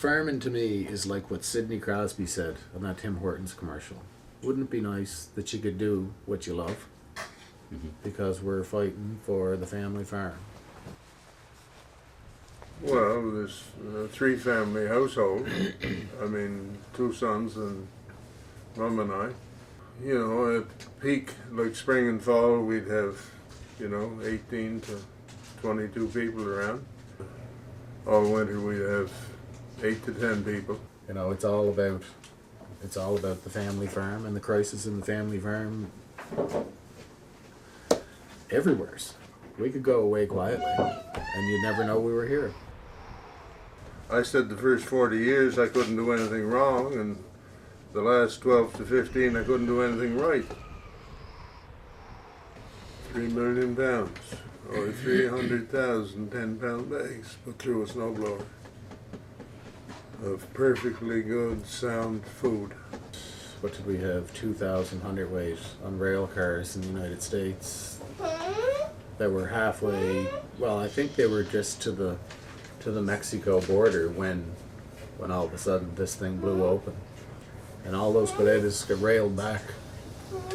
Farming to me is like what Sidney Crosby said on that Tim Hortons commercial. Wouldn't it be nice that you could do what you love? Because we're fighting for the family farm. Well, there's a three-family household. I mean, two sons and Mum and I. You know, at peak, like spring and fall, we'd have, 18 to 22 people around. All winter we'd have 8 to 10 people. You know, it's all about the family farm and the crisis in the family farm everywheres. We could go away quietly and you'd never know we were here. I said the first 40 years I couldn't do anything wrong, and the last 12 to 15 I couldn't do anything right. 3 million pounds, or 300,000 10-pound bags put through a snowblower of perfectly good, sound food. What did we have? 2,000 hundredweight on rail cars in the United States that were halfway. Well, I think they were just to the Mexico border when all of a sudden this thing blew open, and all those potatoes got railed back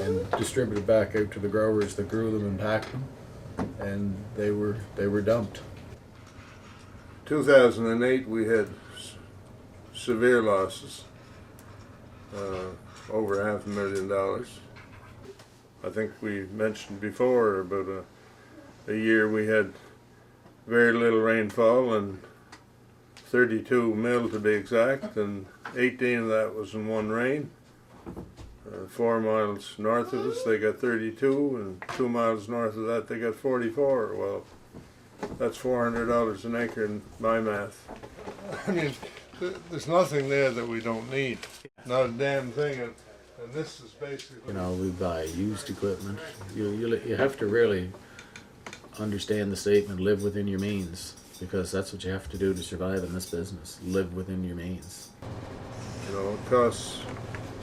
and distributed back out to the growers that grew them and packed them, and they were dumped. 2008 we had severe losses, over $500,000. I think we mentioned before about a year we had very little rainfall, and 32 mil to be exact, and 18 of that was in one rain. 4 miles north of us they got 32, and 2 miles north of that they got 44. Well, that's $400 an acre in my math. I mean, there's nothing there that we don't need. Not a damn thing, and this is basically... We buy used equipment. You have to really understand the statement, live within your means, because that's what you have to do to survive in this business. Live within your means. It costs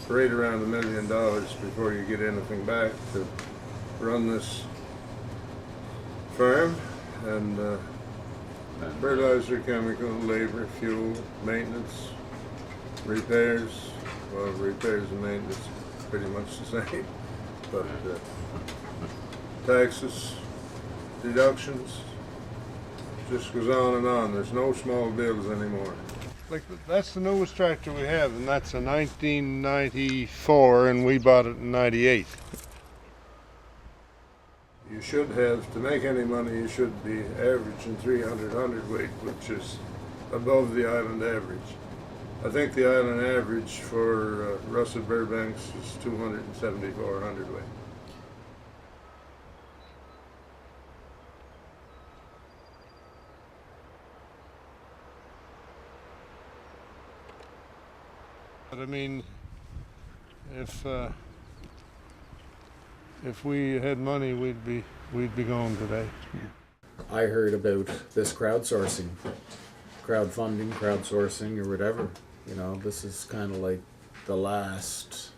right around $1 million before you get anything back to run this farm, and fertilizer, chemical, labor, fuel, maintenance, repairs. Well, repairs and maintenance pretty much the same, but taxes, deductions, just goes on and on. There's no small bills anymore. Like, that's the newest tractor we have, and that's a 1994, and we bought it in 98. You should have, to make any money, you should be averaging 300 hundredweight, which is above the island average. I think the island average for Russet Burbanks is 274 hundredweight. But I mean, if we had money, we'd be going today. I heard about this crowdsourcing, crowdsourcing, or whatever. This is kind of like the last.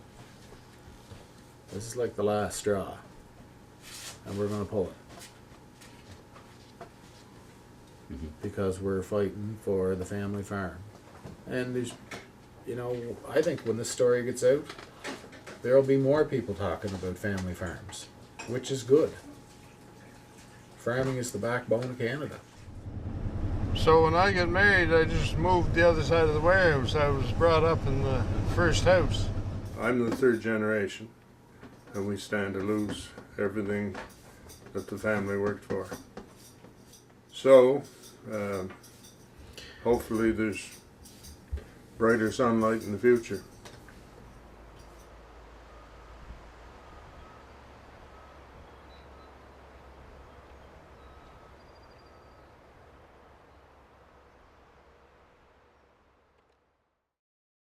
This is like the last straw, and we're going to pull it because we're fighting for the family farm. And there's, I think when this story gets out, there'll be more people talking about family farms, which is good. Farming is the backbone of Canada. So when I got married, I just moved the other side of the warehouse. I was brought up in the first house. I'm the third generation, and we stand to lose everything that the family worked for. So, hopefully there's brighter sunlight in the future.